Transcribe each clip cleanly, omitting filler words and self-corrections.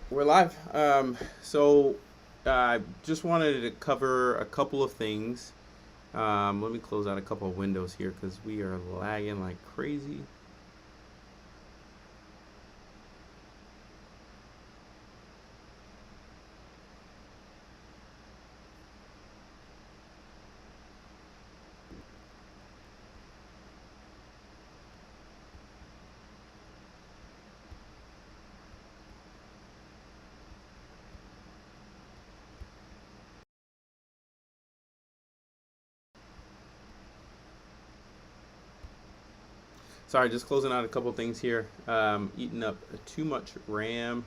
We're live. I just wanted to cover a couple of things. Let me close out a couple of windows here because we are lagging like crazy. Sorry, just closing out a couple of things here. Eating up too much RAM.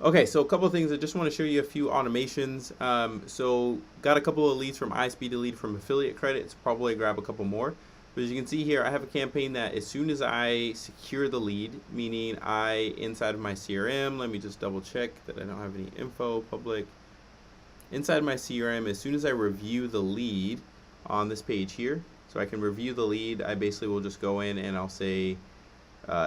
Okay, so a couple of things. I just want to show you a few automations. Got a couple of leads from ISP to lead from affiliate credits. Probably grab a couple more. But as you can see here, I have a campaign that as soon as I secure the lead, meaning inside of my CRM, let me just double check that I don't have any info, public. Inside of my CRM, as soon as I review the lead on this page here, so I can review the lead, I basically will just go in and I'll say,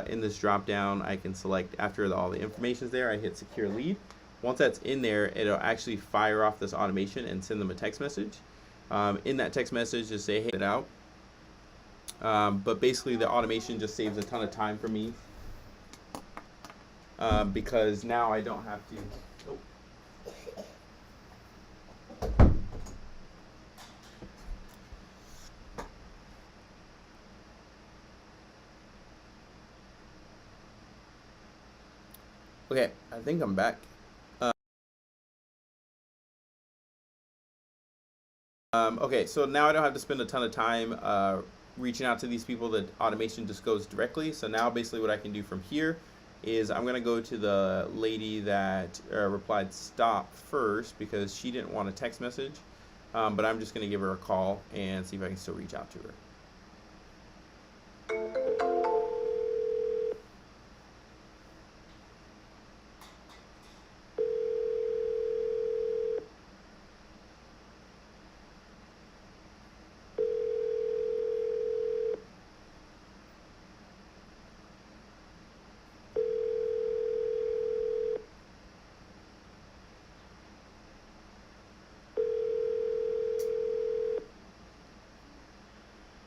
in this drop down, I can select after all the information is there, I hit secure lead. Once that's in there, it'll actually fire off this automation and send them a text message. In that text message, just say, hey, it out. But basically, the automation just saves a ton of time for me because now I don't have to. Oh. Okay, I think I'm back. Okay, so now I don't have to spend a ton of time reaching out to these people. The automation just goes directly. So now basically what I can do from here is I'm going to go to the lady that replied stop first because she didn't want a text message. But I'm just going to give her a call and see if I can still reach out to her.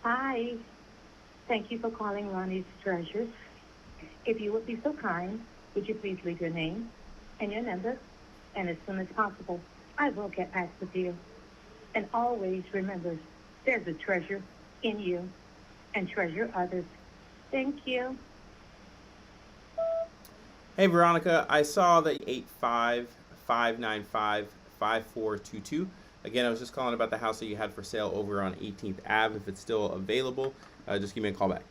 Hi. Thank you for calling Ronnie's Treasures. If you would be so kind, would you please leave your name and your number? And as soon as possible, I will get back with you. And always remember, there's a treasure in you and treasure others. Thank you. Hey Veronica, I saw that 855955422. Again, I was just calling about the house that you had for sale over on 18th Ave. If it's still available, just give me a call back.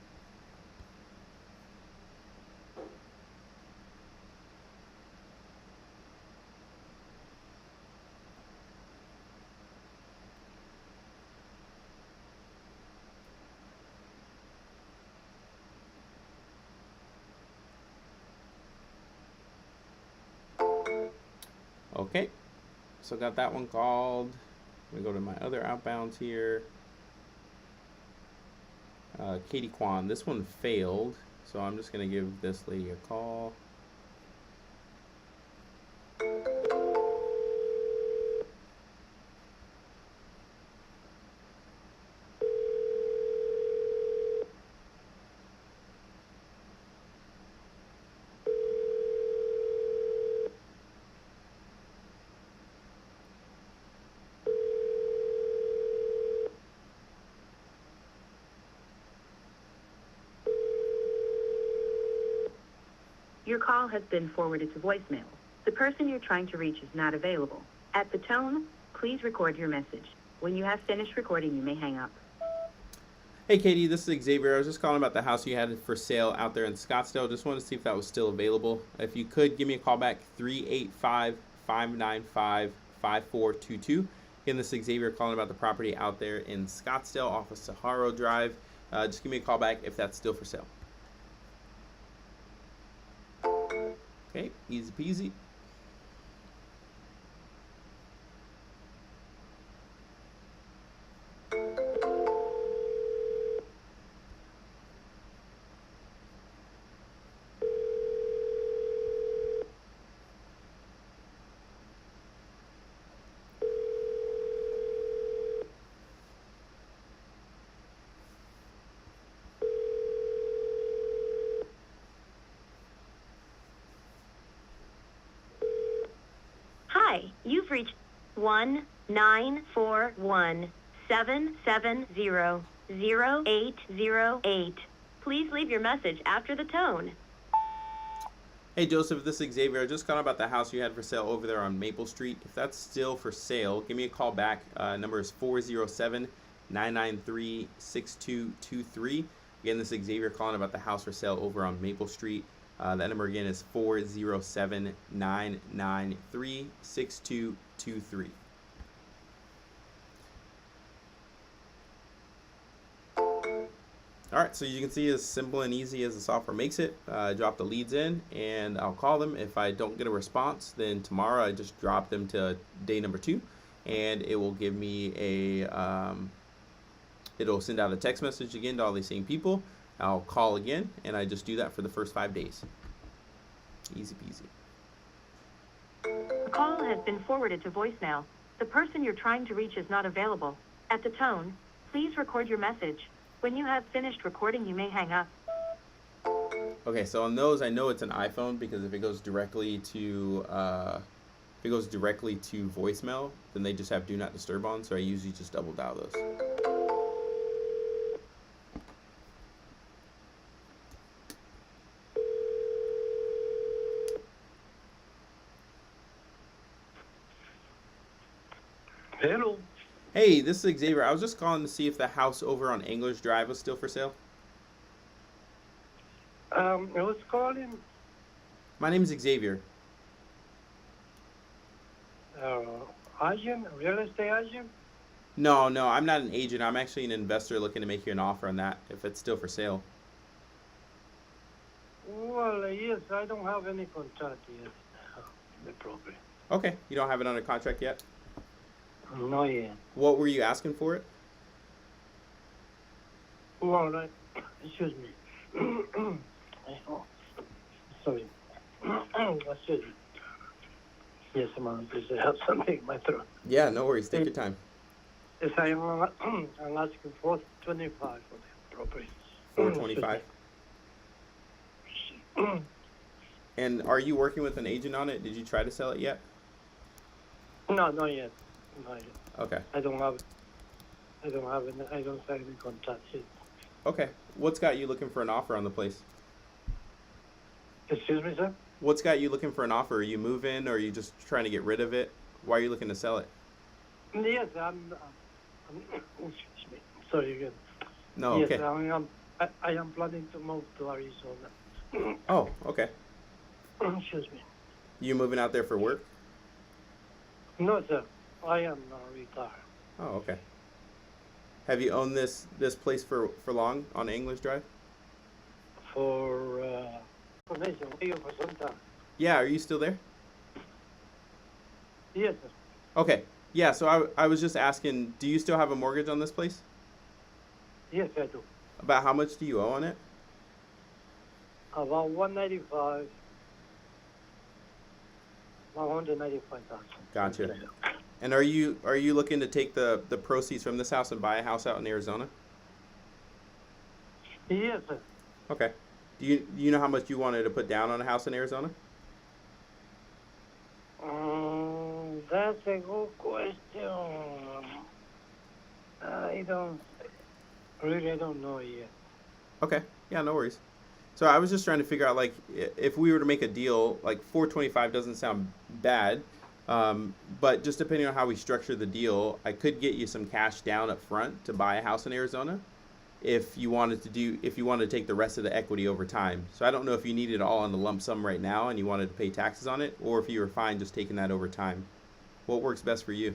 Okay, so got that one called. I'm gonna go to my other outbounds here. Katie Kwan, this one failed, so I'm just gonna give this lady a call. Your call has been forwarded to voicemail. The person you're trying to reach is not available. At the tone, please record your message. When you have finished recording, you may hang up. Hey Katie, this is Xavier. I was just calling about the house you had for sale out there in Scottsdale. Just wanted to see if that was still available. If you could, give me a call back, 385-595-5422. Again, this is Xavier calling about the property out there in Scottsdale off of Sahara Drive. Just give me a call back if that's still for sale. Okay, easy peasy. Hi, you've reached 1-941-770-0808. Please leave your message after the tone. Hey Joseph, this is Xavier. I just calling about the house you had for sale over there on Maple Street. If that's still for sale, give me a call back. Number is 407-993-6223. Again, this is Xavier calling about the house for sale over on Maple Street. That number again is 407-993-6223. All right, so you can see as simple and easy as the software makes it. Drop the leads in and I'll call them. If I don't get a response, then tomorrow I just drop them to day number 2 and it will give me it'll send out a text message again to all these same people. I'll call again and I just do that for the first 5 days. Easy peasy. The call has been forwarded to voicemail. The person you're trying to reach is not available. At the tone, please record your message. When you have finished recording, you may hang up. Okay, so on those, I know it's an iPhone because if it goes directly to voicemail, then they just have Do Not Disturb on. So I usually just double dial those. Hello. Hey, this is Xavier. I was just calling to see if the house over on Anglers Drive was still for sale. Who's calling? My name is Xavier. Agent, real estate agent? No, I'm not an agent. I'm actually an investor looking to make you an offer on that if it's still for sale. Well, yes, I don't have any contract yet. The property. Okay, you don't have it under contract yet? No, yet. What were you asking for it? Well, excuse me. Oh, sorry. Excuse me. Yes, ma'am, please, I have something in my throat. Yeah, no worries. Take your time. Yes, I'm asking for 25 for the property. 425. And are you working with an agent on it? Did you try to sell it yet? No, not yet. Not yet. Okay. I don't have any contract yet. Okay. What's got you looking for an offer on the place? Excuse me, sir? What's got you looking for an offer? Are you moving or are you just trying to get rid of it? Why are you looking to sell it? Yes, I'm excuse me. Sorry again. No, yes, okay. I am planning to move to Arizona. Oh, okay. Excuse me. You moving out there for work? No, sir. I am retired. Oh, okay. Have you owned this place for long on Anglers Drive? For some time. Yeah, are you still there? Yes, sir. Okay. Yeah, so I was just asking, do you still have a mortgage on this place? Yes, I do. About how much do you owe on it? About 195. 195,000. Gotcha. And are you looking to take the proceeds from this house and buy a house out in Arizona? Yes, sir. Okay. Do you know how much you wanted to put down on a house in Arizona? That's a good question. I don't know yet. Okay. Yeah, no worries. So I was just trying to figure out, like, if we were to make a deal, like 425 doesn't sound bad, but just depending on how we structure the deal, I could get you some cash down up front to buy a house in Arizona, if you wanted to take the rest of the equity over time. So I don't know if you need it all on the lump sum right now and you wanted to pay taxes on it, or if you were fine just taking that over time. What works best for you?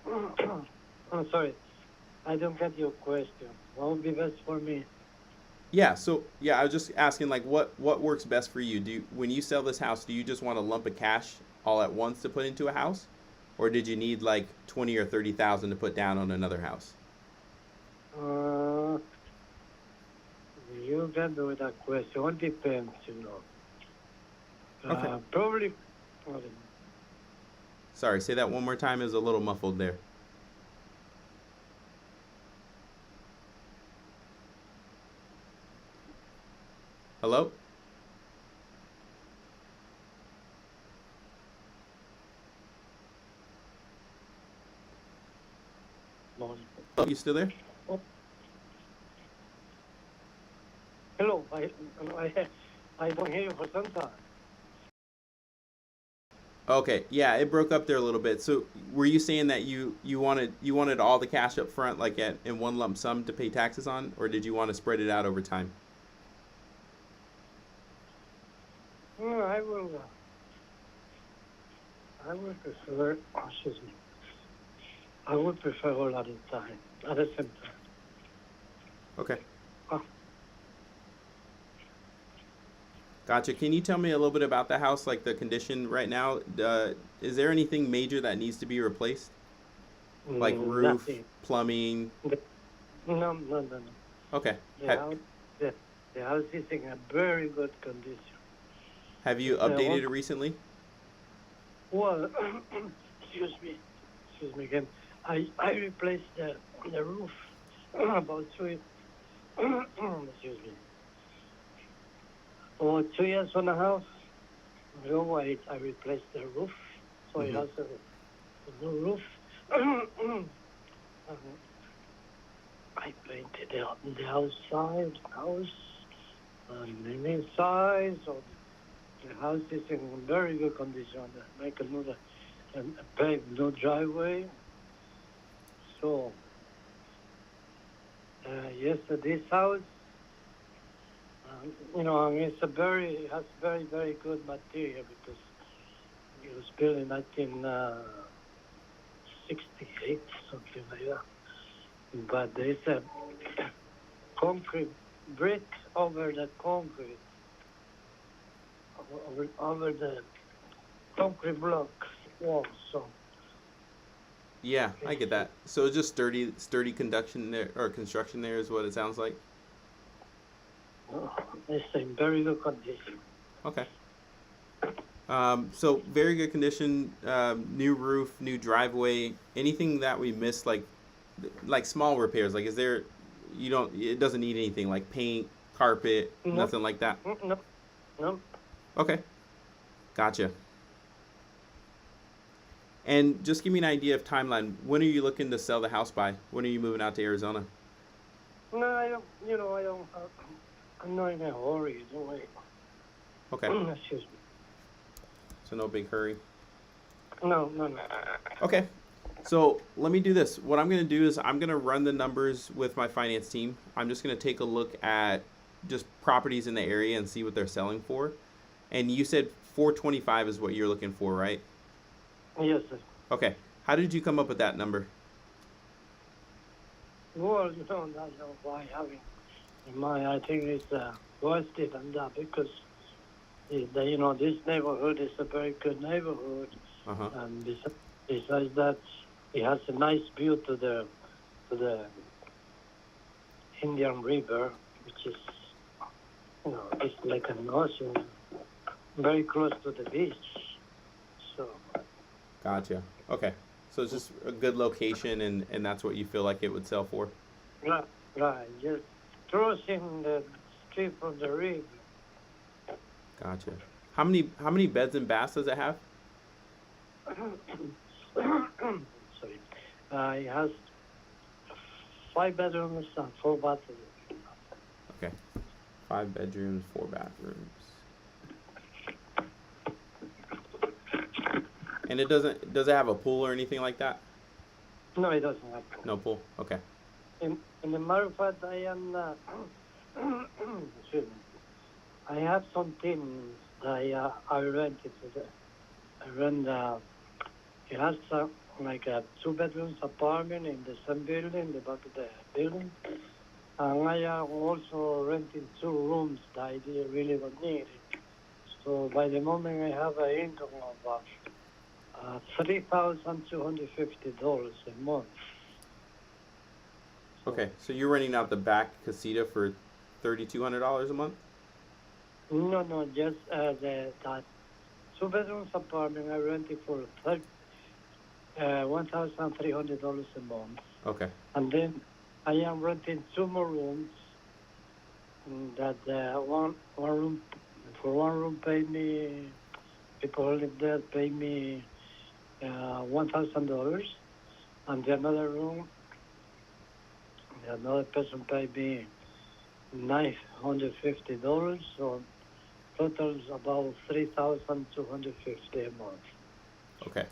I'm sorry. I don't get your question. What would be best for me? Yeah, so I was just asking, like, what works best for you? When you sell this house, do you just want a lump of cash all at once to put into a house, or did you need like 20 or 30,000 to put down on another house? You can do that question. It depends, Okay. Probably. Sorry, say that one more time. It was a little muffled there. Hello? You still there? Oh, hello. I don't hear you for some time. Okay, yeah, it broke up there a little bit. So were you saying that you wanted all the cash up front, like in one lump sum to pay taxes on, or did you want to spread it out over time? No, I will prefer. Oh, excuse me. I would prefer all at the time, at the same time. Okay, Oh, gotcha. Can you tell me a little bit about the house, like the condition right now? Is there anything major that needs to be replaced, like roof, nothing. plumbing? No, no, no, no. Okay. The Have, house, the, the house is in a very good condition. have you It's updated it recently? well, excuse me again. I replaced the roof about two, excuse me, about 2 years and a half ago. I replaced the roof, so it Mm-hmm. has a new roof. Um, I painted the outside house and the inside, so the house is in very good condition. Make another a paved new driveway. So yes, this house, it's it has very good material because it was built in 1968, something like that. But there's a concrete brick over the concrete, over the concrete blocks wall. So Yeah, I it's, get that. So it's just sturdy conduction there or construction there is what it sounds like. uh, it's in very good condition. Okay. So very good condition, new roof, new driveway. Anything that we missed, like small repairs. Like, is there? You don't. It doesn't need anything like paint, carpet, No, nothing like that. no, no. Okay, gotcha. And just give me an idea of timeline. When are you looking to sell the house by? When are you moving out to Arizona? No, I don't. I don't. I'm not in a hurry. Don't wait. Okay, Excuse me. so no big hurry. No, no, no. Okay. So let me do this. What I'm going to do is I'm going to run the numbers with my finance team. I'm just going to take a look at just properties in the area and see what they're selling for. And you said 425 is what you're looking for, right? Yes, sir. Okay. How did you come up with that number? Well, that's why having in mind. I think it's worth it and that because this neighborhood is a very good neighborhood, Uh huh. and besides that, it has a nice view to the Indian River, which is it's like an ocean, very close to the beach. So Gotcha. Okay. So it's just a good location, and that's what you feel like it would sell for. right, right, just crossing the street from the river. Gotcha. How many beds and baths does it have? Sorry, it has 5 bedrooms and 4 bathrooms. Okay. 5 bedrooms, 4 bathrooms. And does it have a pool or anything like that? No, it doesn't have. No pool. Okay. In the matter of fact, I am. Excuse me. I have some things that I rented to the. I rent. It has like a 2 bedrooms apartment in the same building, the back of the building, and I am also renting 2 rooms that I didn't really don't need it. So by the moment I have an income of $3,250 a month. So, Okay. So you're renting out the back casita for $3,200 a month? no, just that 2 bedrooms apartment I rented for $1,300 a month, Okay. and then I am renting 2 more rooms. That one room pay me. People who live there pay me $1,000, and the another room Another person paid me $950, so totals about $3,250 a month. Okay.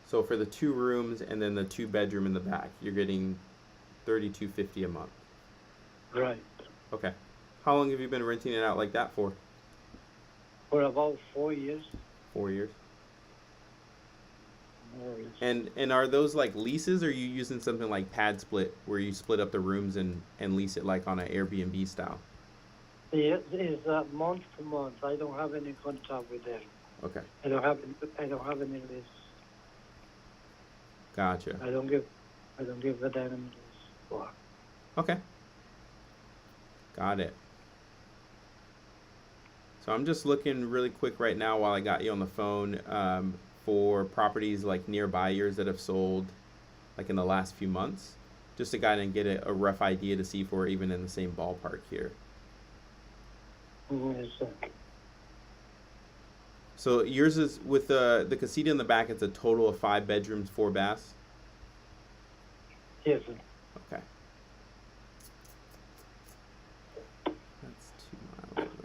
So for the 2 rooms and then the 2 bedroom in the back, you're getting $3,250 a month. Right. Okay. How long have you been renting it out like that for? For about 4 years. 4 years. More or less. And are those like leases, or are you using something like pad split where you split up the rooms and lease it like on an Airbnb style? It's month to month. I don't have any contract with them. Okay. I don't have any lease. Gotcha. I don't give them any lease for. Okay. Got it. So I'm just looking really quick right now while I got you on the phone for properties like nearby yours that have sold like in the last few months, just to kind of get a rough idea to see if we're even in the same ballpark here. Yes, sir. So yours is with the casita in the back. It's a total of 5 bedrooms, 4 baths. Yes, sir. Okay. That's 2 miles away.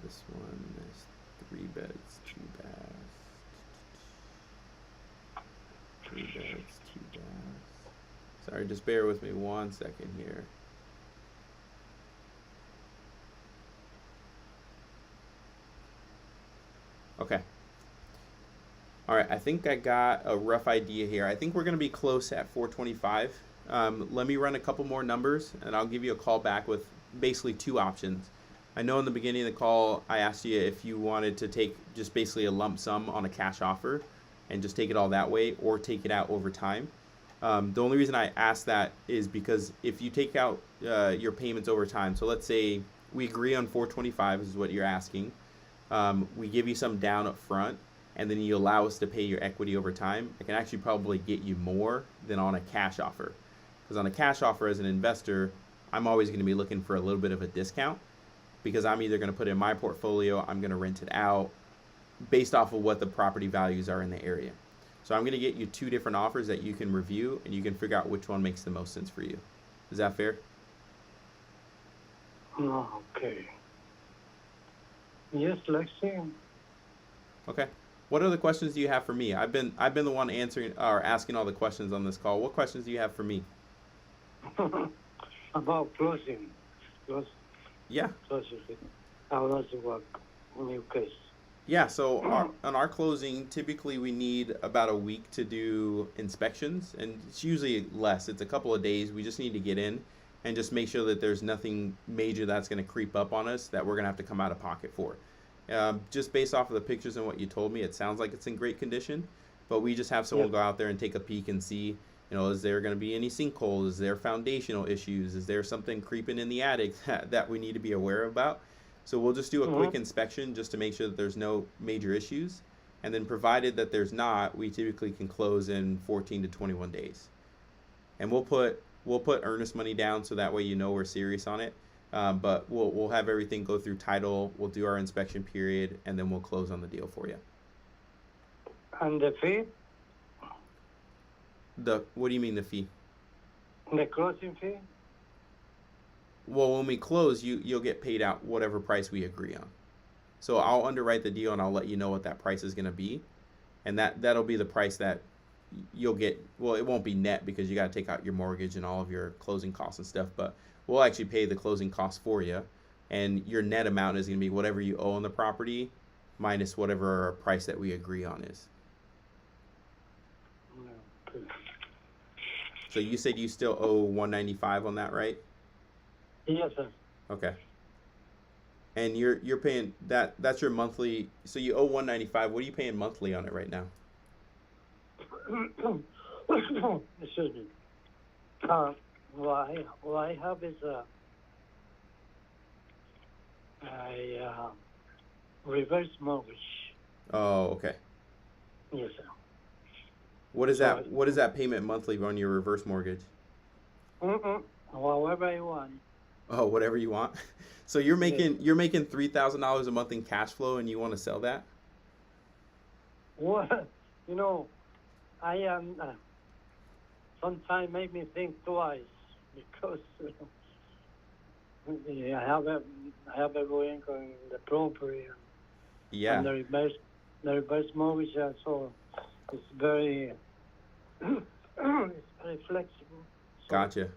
This one is 3 beds, 2 baths. 3 beds, 2 baths. Sorry, just bear with me 1 second here. Okay. All right, I think I got a rough idea here. I think we're going to be close at 425. Let me run a couple more numbers, and I'll give you a call back with basically 2 options. I know in the beginning of the call, I asked you if you wanted to take just basically a lump sum on a cash offer and just take it all that way, or take it out over time. The only reason I asked that is because if you take out your payments over time, so let's say we agree on 425 is what you're asking. We give you some down up front, and then you allow us to pay your equity over time. I can actually probably get you more than on a cash offer. Because on a cash offer as an investor, I'm always going to be looking for a little bit of a discount, because I'm either going to put it in my portfolio, I'm going to rent it out based off of what the property values are in the area. So I'm going to get you 2 different offers that you can review, and you can figure out which one makes the most sense for you. Is that fair? Oh, okay. Yes, let's see. Okay. What other questions do you have for me? I've been the one answering or asking all the questions on this call. What questions do you have for me? About closing. Yeah. Closing. How does it work in your case? Yeah, so on our closing, typically we need about a week to do inspections, and it's usually less. It's a couple of days. We just need to get in and just make sure that there's nothing major that's going to creep up on us that we're going to have to come out of pocket for. Just based off of the pictures and what you told me, it sounds like it's in great condition, but we just have someone go out there and take a peek and see, is there going to be any sinkholes? Is there foundational issues? Is there something creeping in the attic that we need to be aware about? So we'll just do a quick inspection just to make sure that there's no major issues. And then provided that there's not, we typically can close in 14 to 21 days. And we'll put earnest money down so that way we're serious on it. But we'll have everything go through title, we'll do our inspection period, and then we'll close on the deal for you. And the fee? What do you mean the fee? The closing fee? Well, when we close, you'll get paid out whatever price we agree on. So I'll underwrite the deal and I'll let you know what that price is going to be, and that'll be the price that you'll get. Well, it won't be net because you got to take out your mortgage and all of your closing costs and stuff, but we'll actually pay the closing costs for you, and your net amount is going to be whatever you owe on the property minus whatever price that we agree on is. Okay. So you said you still owe $195 on that, right? Yes, sir. Okay. And you're paying that's your monthly. So you owe $195. What are you paying monthly on it right now? Excuse me. What I have is a reverse mortgage. Oh, okay. Yes, sir. What is that? What is that payment monthly on your reverse mortgage? However I want. Oh, whatever you want. So you're making $3,000 a month in cash flow, and you want to sell that? Well, you know, I am. Sometimes make me think twice because I have a low income in the property and Yeah, the reverse mortgage, so it's very it's very flexible. So gotcha.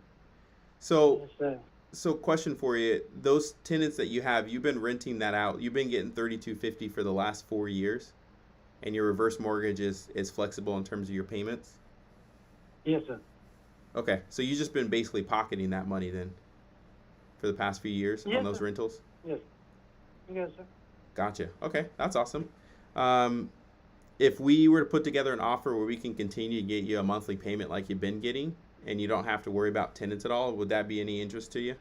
So, it's so question for you: those tenants that you have, you've been renting that out. You've been getting 3250 for the last 4 years, and your reverse mortgage is flexible in terms of your payments. yes, sir. Okay, so you just been basically pocketing that money then for the past few years on Yes, those sir. rentals. Yes, yes, sir. Gotcha. Okay, that's awesome. Um, if we were to put together an offer where we can continue to get you a monthly payment like you've been getting, and you don't have to worry about tenants at all, would that be any interest to you?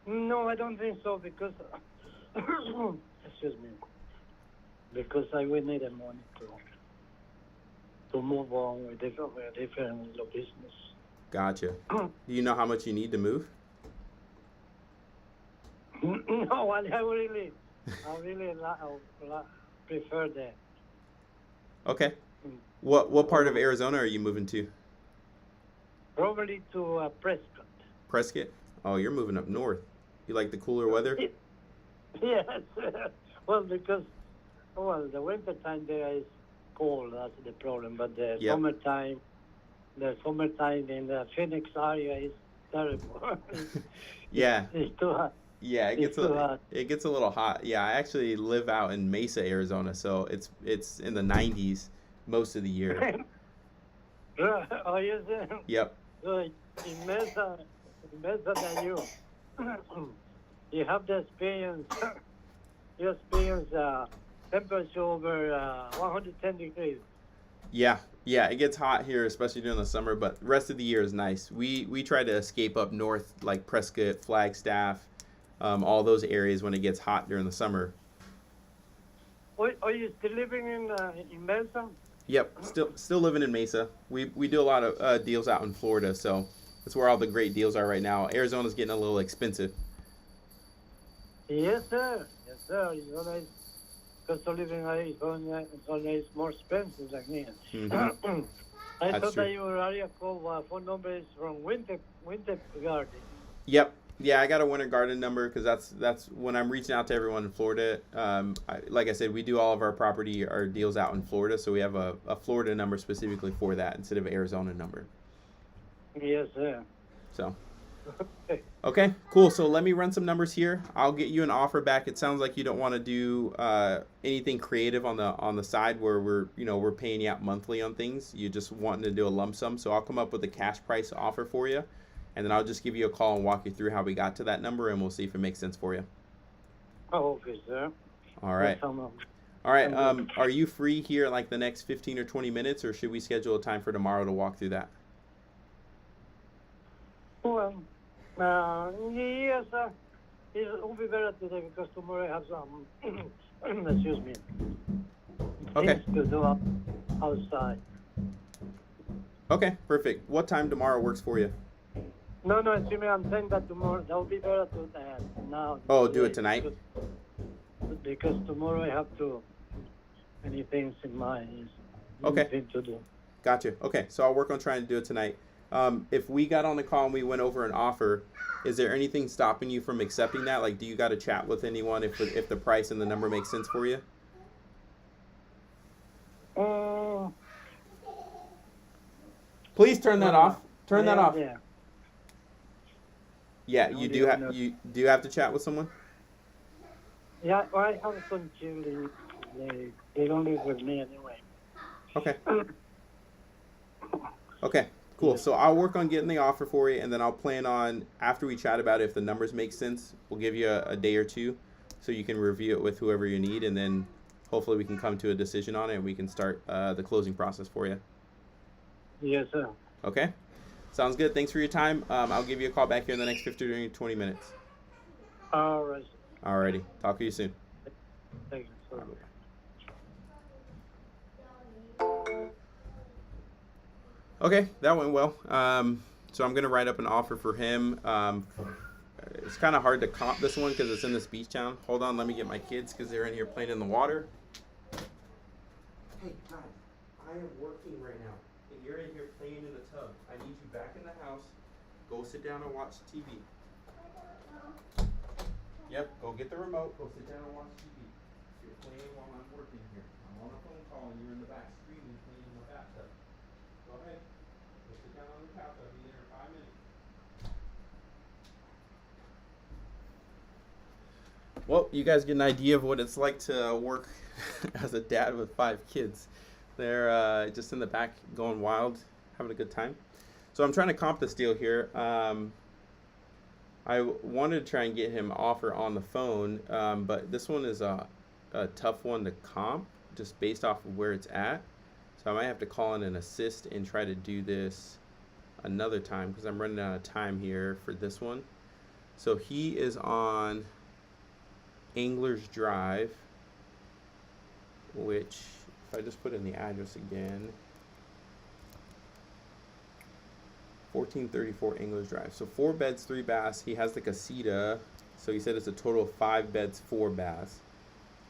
No, I don't think so because excuse me, because I will need the money to move on with different business. Gotcha. Do you know how much you need to move? No, I really prefer that. Okay. Mm. What part of Arizona are you moving to? Probably to Prescott. Prescott? Oh, you're moving up north. You like the cooler weather? Yes. Well, because the winter time there is cold. That's the problem. But Yep. the summertime in the Phoenix area is terrible. Yeah. It's too hot. Yeah, It's too hot. it gets a little hot. Yeah, I actually live out in Mesa, Arizona, so it's in the 90s most of the year. Oh, yes. Yep. So in Mesa, than you, you have the experience. You experience temperature over 110 degrees. Yeah. Yeah, it gets hot here, especially during the summer, but the rest of the year is nice. We try to escape up north, like Prescott, Flagstaff, all those areas when it gets hot during the summer. Are you still living in Mesa? Yep, still living in Mesa. We do a lot of deals out in Florida, so that's where all the great deals are right now. Arizona's getting a little expensive. Yes, sir. Yes, sir. Cost of living in Arizona is more expensive than here. Hmm. I That's thought true. that your area code phone number is from Winter Garden. Yep. Yeah, I got a Winter Garden number because that's when I'm reaching out to everyone in Florida. Like I said, we do all of our deals out in Florida, so we have a Florida number specifically for that instead of Arizona number. Yes, sir. So, okay, cool. So let me run some numbers here. I'll get you an offer back. It sounds like you don't want to do anything creative on the side where we're paying you out monthly on things. You just wanting to do a lump sum. So I'll come up with a cash price offer for you, and then I'll just give you a call and walk you through how we got to that number, and we'll see if it makes sense for you. Oh, okay, sir. All right. Yes, All right. I'm good. Are you free here in like the next 15 or 20 minutes, or should we schedule a time for tomorrow to walk through that? Well, yes, it will be better today because tomorrow I have some, excuse me, Okay. things to do outside. Okay. Perfect. What time tomorrow works for you? No, excuse me, I'm saying that tomorrow, that will be better to now. Oh, do it today, tonight? Because tomorrow I have many things in mind. Okay. Anything to do. Gotcha. Okay, so I'll work on trying to do it tonight. If we got on the call and we went over an offer, is there anything stopping you from accepting that? Like, do you got to chat with anyone if the price and the number makes sense for you? Please turn that off. Turn that off. Yeah. Yeah, No, you they do don't have know. you have to chat with someone. Yeah, I have some children. They don't live with me anyway. Okay. Okay. Cool. So I'll work on getting the offer for you, and then I'll plan on after we chat about it, if the numbers make sense, we'll give you a day or two, so you can review it with whoever you need, and then hopefully we can come to a decision on it, and we can start the closing process for you. Yes, sir. Okay. Sounds good. Thanks for your time. I'll give you a call back here in the next 15 or 20 minutes. All right. Alrighty. Talk to you soon. Thank you. Sir. Bye-bye. Okay, that went well. So I'm gonna write up an offer for him. It's kind of hard to comp this one because it's in this beach town. Hold on, let me get my kids because they're in here playing in the water. Hey, Todd, I am working right now, and you're in here playing in the tub. I need you back in the house. Go sit down and watch TV. Yep, go get the remote. Go sit down and watch TV. You're playing while I'm working here. I'm on a phone call, and you're in the back screaming, playing in the bathtub. Go ahead. Go sit down on the couch. I'll be there in 5 minutes. Well, you guys get an idea of what it's like to work as a dad with 5 kids. They're just in the back going wild, having a good time. So I'm trying to comp this deal here. I wanted to try and get him offer on the phone, but this one is a tough one to comp just based off of where it's at. So I might have to call in an assist and try to do this another time because I'm running out of time here for this one. So he is on Anglers Drive, which if I just put in the address again, 1434 Anglers Drive. So 4 beds, 3 baths. He has the casita, so he said it's a total of 5 beds, 4 baths.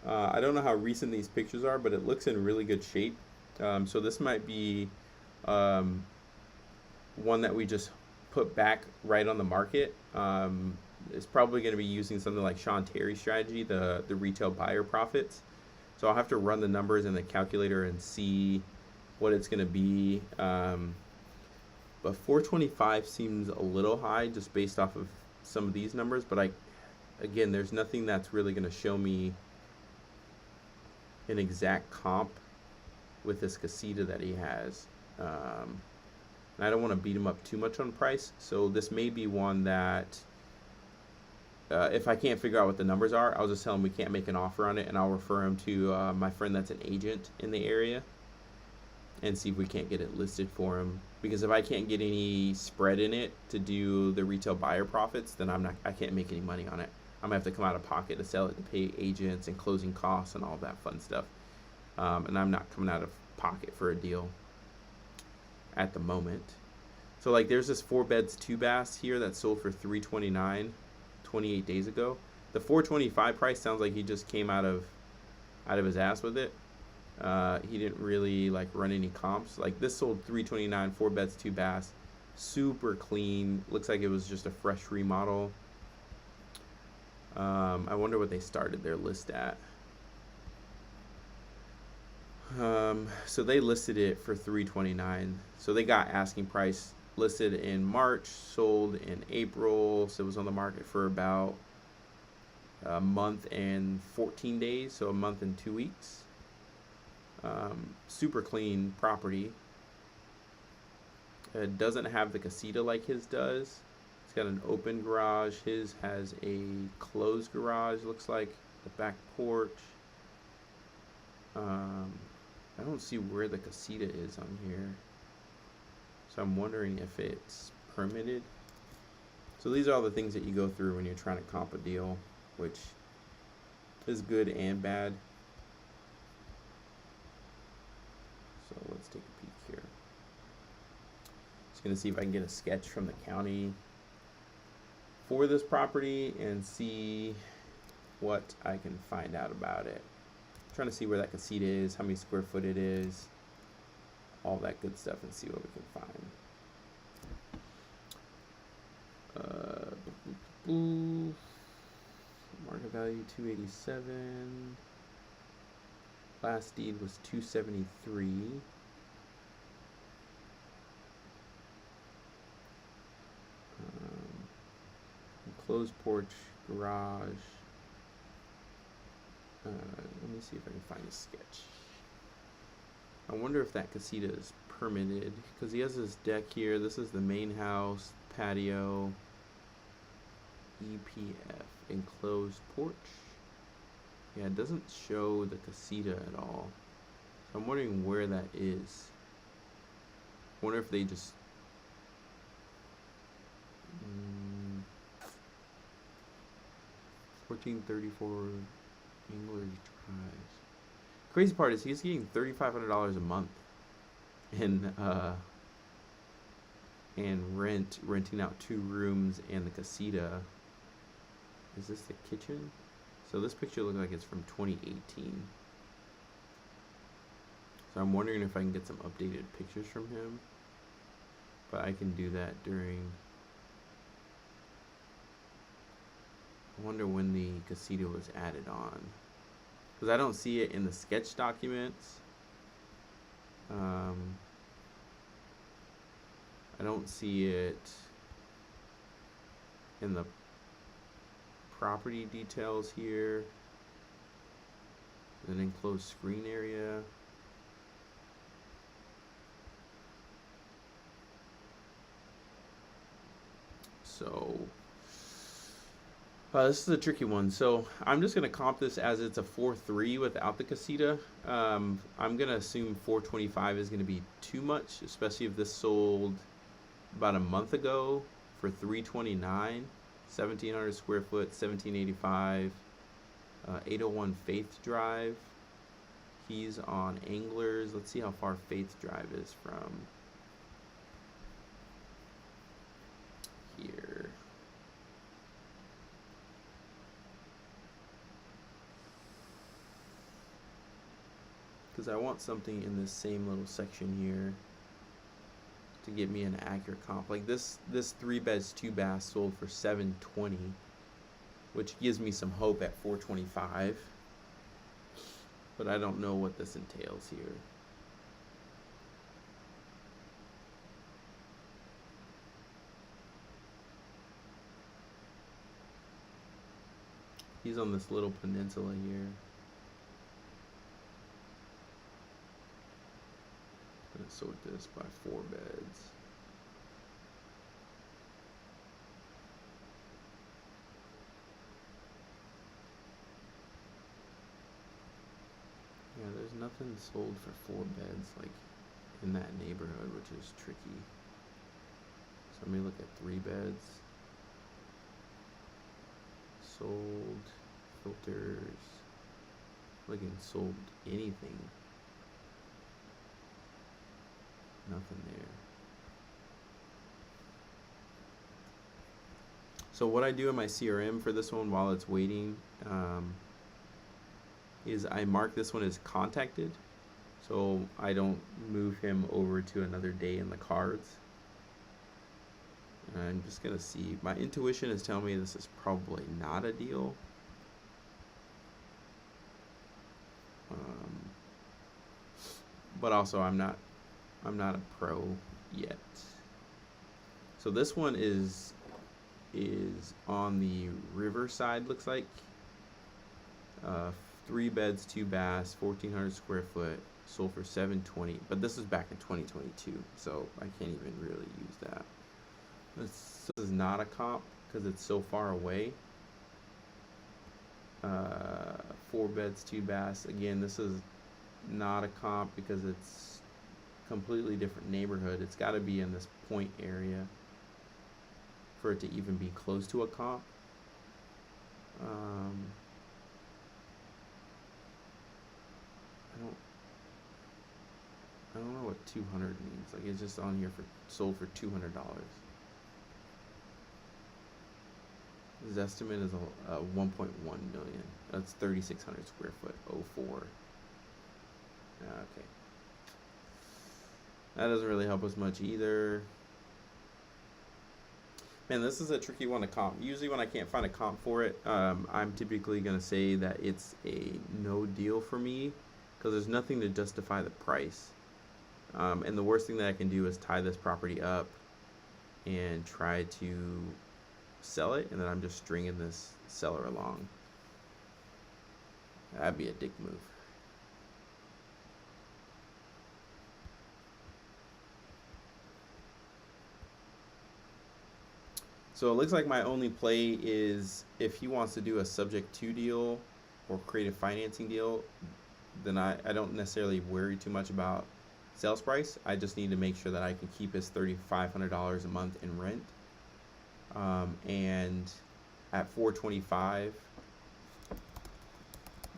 I don't know how recent these pictures are, but it looks in really good shape. So this might be one that we just put back right on the market. It's probably going to be using something like Sean Terry's strategy, the retail buyer profits. So I'll have to run the numbers in the calculator and see what it's going to be. But 425 seems a little high just based off of some of these numbers. But again, there's nothing that's really going to show me an exact comp with this casita that he has. And I don't want to beat him up too much on price. So this may be one that if I can't figure out what the numbers are, I'll just tell him we can't make an offer on it, and I'll refer him to my friend that's an agent in the area and see if we can't get it listed for him. Because if I can't get any spread in it to do the retail buyer profits, then I can't make any money on it. I'm gonna have to come out of pocket to sell it, to pay agents and closing costs and all that fun stuff. And I'm not coming out of pocket for a deal at the moment. So like there's this 4 beds, 2 baths here that sold for $329 28 days ago. The 425 price sounds like he just came out of his ass with it. He didn't really like run any comps. Like this sold $329, 4 beds, 2 baths, super clean. Looks like it was just a fresh remodel. I wonder what they started their list at. So they listed it for $329. So they got asking price listed in March, sold in April. So it was on the market for about a month and 14 days. So a month and 2 weeks. Super clean property. It doesn't have the casita like his does. It's got an open garage. His has a closed garage, looks like. The back porch. I don't see where the casita is on here. So I'm wondering if it's permitted. So these are all the things that you go through when you're trying to comp a deal, which is good and bad. So let's take a peek here. Just gonna see if I can get a sketch from the county for this property and see what I can find out about it. I'm trying to see where that casita is, how many square foot it is, all that good stuff, and see what we can find. Market value 287. Last deed was 273. Closed porch, garage. Let me see if I can find a sketch. I wonder if that casita is permitted, because he has his deck here. This is the main house, patio, EPF, enclosed porch. Yeah, it doesn't show the casita at all. So I'm wondering where that is. I wonder if they just 1434 English Drive. Crazy part is he's getting $3,500 a month in renting out 2 rooms and the casita. Is this the kitchen? So this picture looks like it's from 2018. So I'm wondering if I can get some updated pictures from him. But I can do that during... I wonder when the casita was added on. Because I don't see it in the sketch documents. I don't see it in the property details here. An enclosed screen area. So this is a tricky one. So I'm just gonna comp this as it's a 4.3 without the casita. I'm gonna assume 425 is gonna be too much, especially if this sold about a month ago for 329, 1,700 square foot, 1785, 801 Faith Drive. He's on Anglers. Let's see how far Faith Drive is from here. Because I want something in this same little section here to give me an accurate comp. Like this 3 beds 2 baths sold for 720, which gives me some hope at 425. But I don't know what this entails here. He's on this little peninsula here. And sort this by 4 beds. Yeah, there's nothing sold for 4 beds like in that neighborhood, which is tricky. So let me look at 3 beds. Sold, filters, looking sold anything. Nothing there. So what I do in my CRM for this one while it's waiting is I mark this one as contacted, so I don't move him over to another day in the cards. And I'm just gonna see. My intuition is telling me this is probably not a deal. But also I'm not a pro yet. So this one is on the riverside, looks like. 3 beds 2 baths, 1,400 square foot, sold for 720. But this is back in 2022, so I can't even really use that. This is not a comp because it's so far away. 4 beds 2 baths. Again, this is not a comp because it's completely different neighborhood. It's got to be in this point area for it to even be close to a comp. I don't know what 200 means. Like, it's just on here for sold for $200. His estimate is a 1.1 million. That's 3,600 square foot. 04. Okay. That doesn't really help us much either. Man, this is a tricky one to comp. Usually when I can't find a comp for it, I'm typically going to say that it's a no deal for me because there's nothing to justify the price. And the worst thing that I can do is tie this property up and try to sell it, and then I'm just stringing this seller along. That'd be a dick move. So it looks like my only play is if he wants to do a subject to deal or create a financing deal, then I don't necessarily worry too much about sales price. I just need to make sure that I can keep his $3,500 a month in rent. And at 425,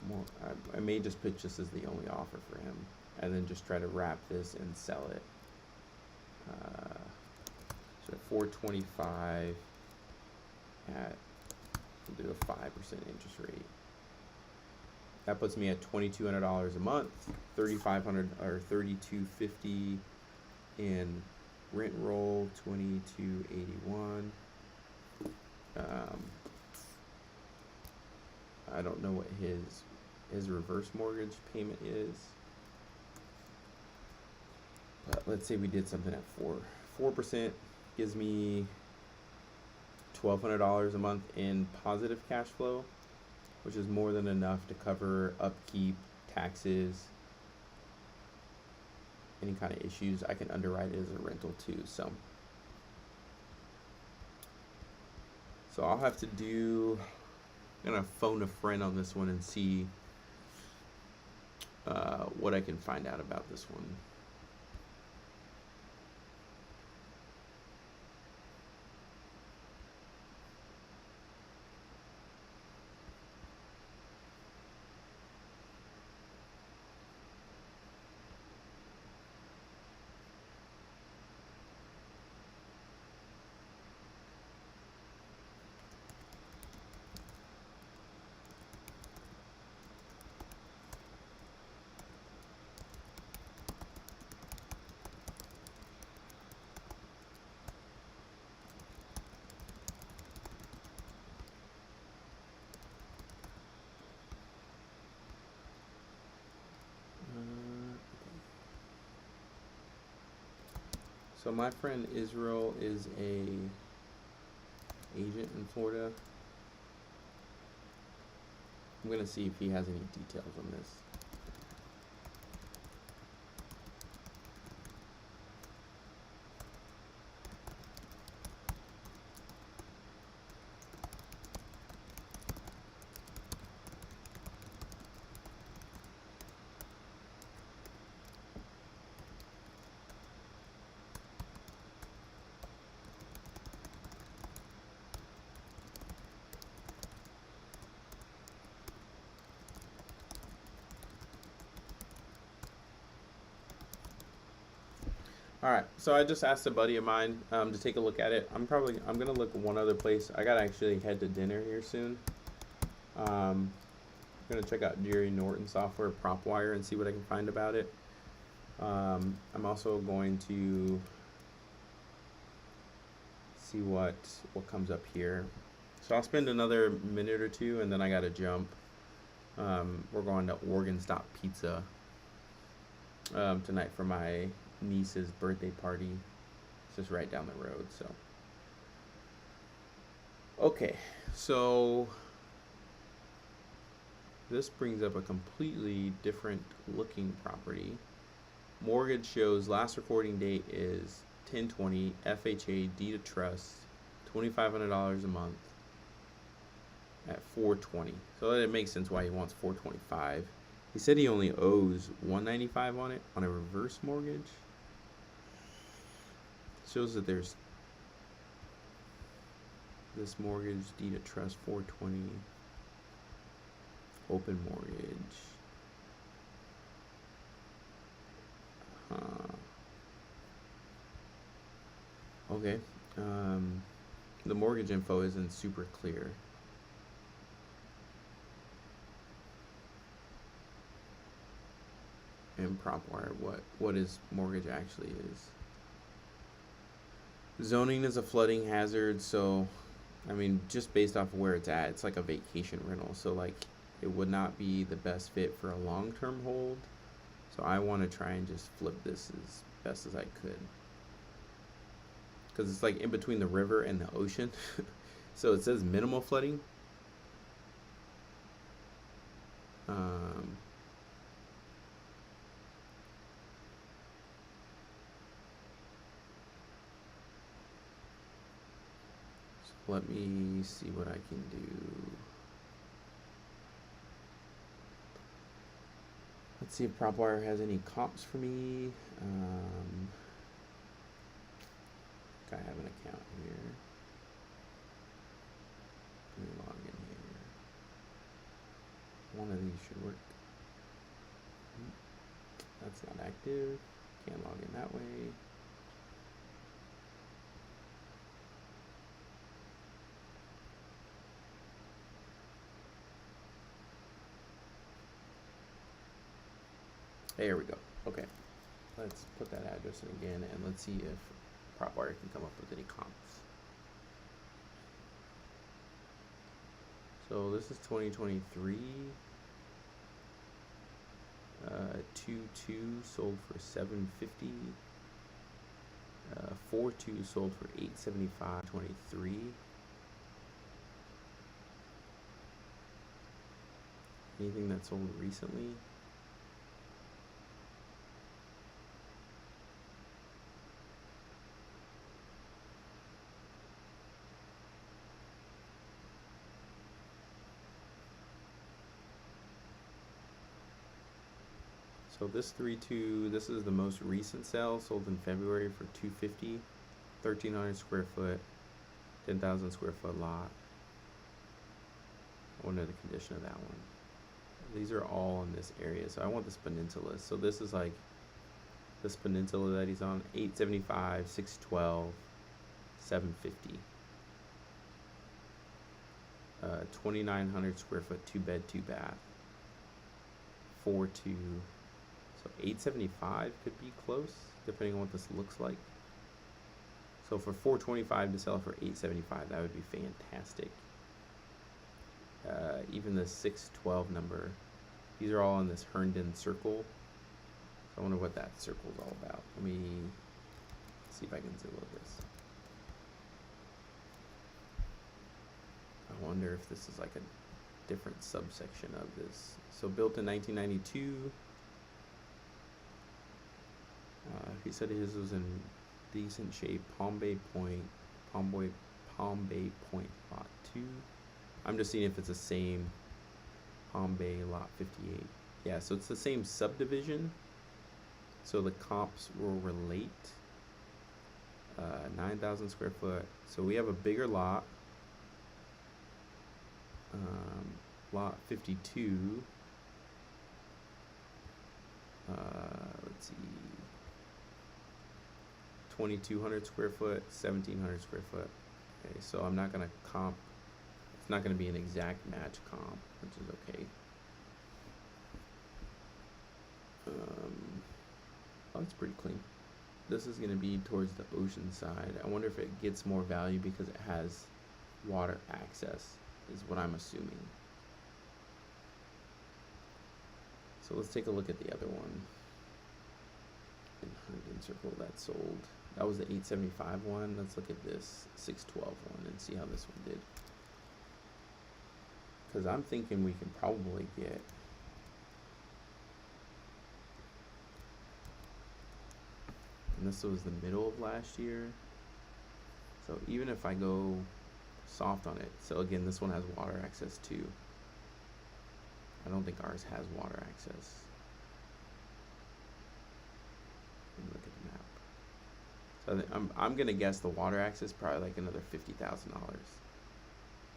well, I may just pitch this as the only offer for him, and then just try to wrap this and sell it. So at 425, we'll do a 5% interest rate. That puts me at $2,200 a month, 3,500 or 3,250 in rent roll, 2,281. I don't know what his reverse mortgage payment is, but let's say we did something at 4% gives me $1,200 a month in positive cash flow, which is more than enough to cover upkeep, taxes, any kind of issues. I can underwrite it as a rental too. So I'll have to do. I'm gonna phone a friend on this one and see what I can find out about this one. So my friend Israel is a agent in Florida. I'm gonna see if he has any details on this. All right, so I just asked a buddy of mine to take a look at it. I'm gonna look at one other place. I gotta actually head to dinner here soon. I'm gonna check out Jerry Norton Software PropWire and see what I can find about it. I'm also going to see what comes up here. So I'll spend another minute or two, and then I gotta jump. We're going to Organs.Pizza tonight for my niece's birthday party. It's just right down the road. So okay, so this brings up a completely different looking property. Mortgage shows last recording date is 10/20, FHA deed of trust, $2,500 a month at 420. So it makes sense why he wants 425. He said he only owes 195 on it on a reverse mortgage. Shows that there's this mortgage deed of trust 420, open mortgage. Okay. The mortgage info isn't super clear. And PropWire, what his mortgage actually is. Zoning is a flooding hazard, so I mean, just based off of where it's at, it's like a vacation rental, so like it would not be the best fit for a long-term hold. So I want to try and just flip this as best as I could, because it's like in between the river and the ocean. So it says minimal flooding. So let me see what I can do. Let's see if PropWire has any comps for me. I have an account here. Let me log in here. One of these should work. That's not active. Can't log in that way. There we go. Okay. Let's put that address in again, and let's see if PropWire can come up with any comps. So this is 2023. 2-2 sold for $750. 4-2 sold for $875. 23. Anything that sold recently? So this 3-2, this is the most recent sale, sold in February for $250, 1,300 square foot, 10,000 square foot lot. I wonder the condition of that one. These are all in this area, so I want this peninsula. So this is like this peninsula that he's on, 875, 612, 750. 2,900 square foot, 2 bed, 2 bath. 4-2. So 875 could be close, depending on what this looks like. So for 425 to sell for 875, that would be fantastic. Even the 612 number, these are all in this Herndon circle. So I wonder what that circle is all about. Let me see if I can zoom this. I wonder if this is like a different subsection of this. So built in 1992. He said his was in decent shape. Palm Bay Point Lot 2. I'm just seeing if it's the same Palm Bay Lot 58. Yeah, so it's the same subdivision. So the comps will relate. 9,000 square foot. So we have a bigger lot. Lot 52. Let's see. 2,200 square foot, 1,700 square foot. Okay, so I'm not gonna comp. It's not gonna be an exact match comp, which is okay. Oh, it's pretty clean. This is gonna be towards the ocean side. I wonder if it gets more value because it has water access, is what I'm assuming. So let's take a look at the other one. In Herndon Circle that sold. That was the 875 one. Let's look at this 612 one and see how this one did. Because I'm thinking we can probably get and this was the middle of last year. So even if I go soft on it, so again, this one has water access too. I don't think ours has water access. Let me look at the map. So I'm gonna guess the water access probably like another $50,000,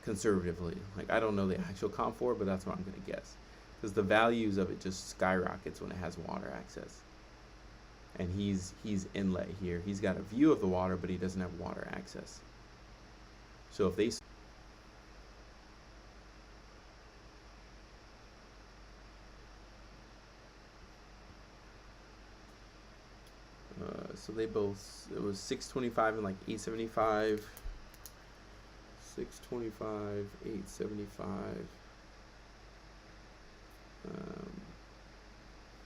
conservatively. Like I don't know the actual comp for it, but that's what I'm gonna guess, because the values of it just skyrockets when it has water access. And he's inlet here. He's got a view of the water, but he doesn't have water access. So if they so they both, it was 625 and like 875. 625, 875.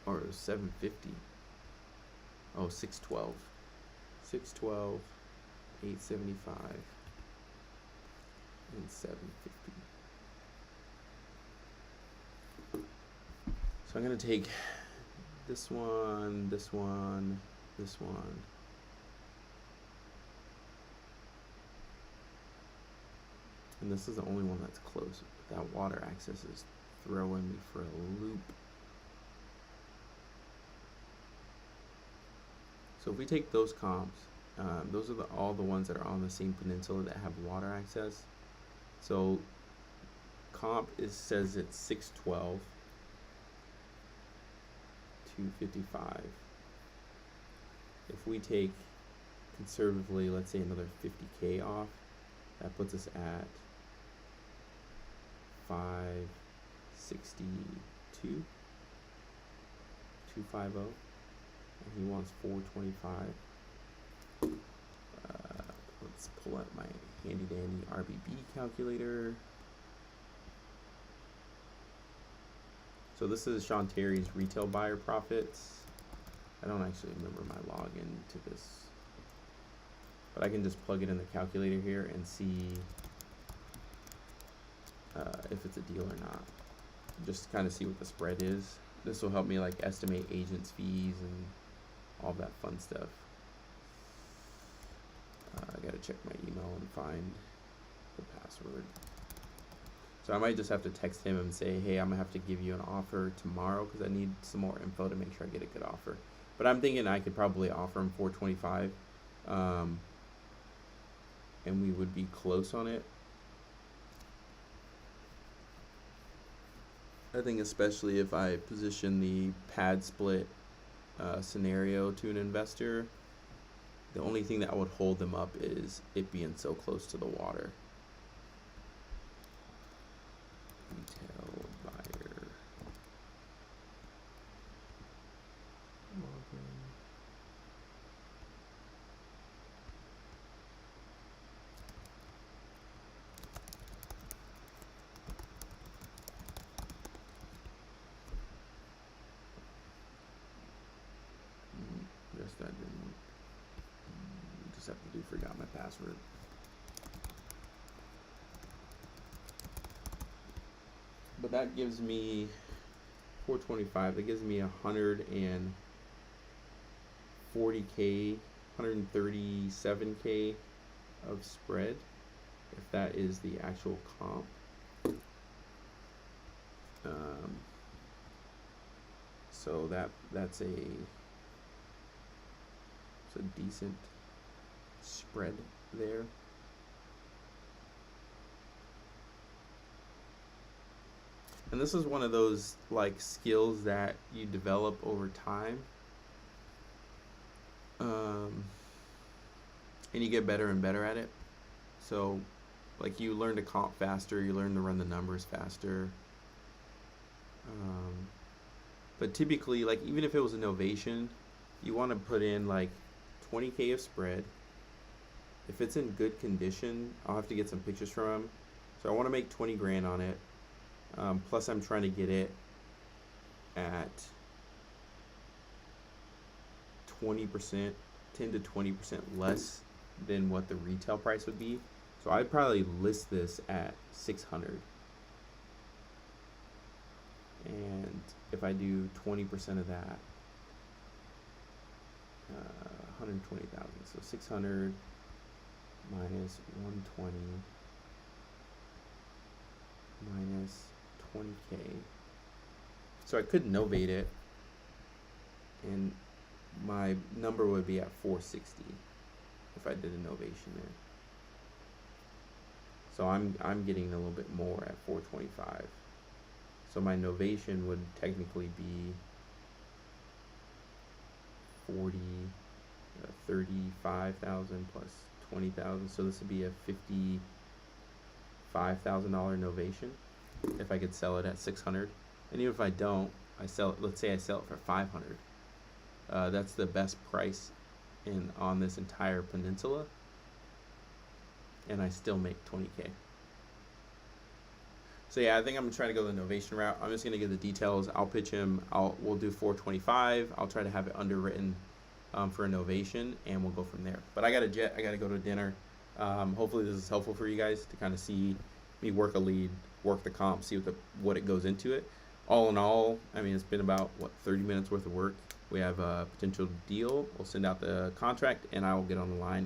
Or it was 750. Oh, 612. 612, 875, and 750. So I'm going to take this one, this one, this one. And this is the only one that's close. That water access is throwing me for a loop. So if we take those comps, those are all the ones that are on the same peninsula that have water access. So comp says it's 612, 255. If we take conservatively, let's say another 50K off, that puts us at 562, 250, and he wants 425. Let's pull up my handy dandy RBB calculator. So this is Sean Terry's retail buyer profits. I don't actually remember my login to this, but I can just plug it in the calculator here and see if it's a deal or not. Just kind of see what the spread is. This will help me like estimate agents' fees and all that fun stuff. I gotta check my email and find the password. So I might just have to text him and say, hey, I'm gonna have to give you an offer tomorrow because I need some more info to make sure I get a good offer. But I'm thinking I could probably offer him 425, and we would be close on it. I think especially if I position the pad split scenario to an investor, the only thing that would hold them up is it being so close to the water. Retail buyer. Guess that didn't work. Just have to do forgot my password. But that gives me 425. That gives me 140K, 137K of spread, if that is the actual comp. So that's a decent spread there. And this is one of those like skills that you develop over time, and you get better and better at it. So like you learn to comp faster, you learn to run the numbers faster. But typically, like even if it was a novation, you want to put in like 20K of spread. If it's in good condition, I'll have to get some pictures from him. So I want to make 20 grand on it. Plus I'm trying to get it at 20%, 10 to 20% less than what the retail price would be. So I'd probably list this at 600. And if I do 20% of that, 120,000. So 600 minus 120 minus 20K. So I could novate it, and my number would be at 460 if I did a novation there. So I'm getting a little bit more at 425. So my novation would technically be 35,000 plus 20,000. So this would be a $55,000 novation if I could sell it at 600. And even if I don't, I sell it. Let's say I sell it for 500. That's the best price on this entire peninsula, and I still make 20K. So yeah, I think I'm gonna try to go the novation route. I'm just gonna get the details. I'll pitch him. We'll do 425. I'll try to have it underwritten for a novation, and we'll go from there. But I got a jet. I got to go to dinner. Hopefully this is helpful for you guys to kind of see me work a lead, work the comp, see what it goes into it. All in all, I mean, it's been about 30 minutes worth of work. We have a potential deal. We'll send out the contract, and I will get on the line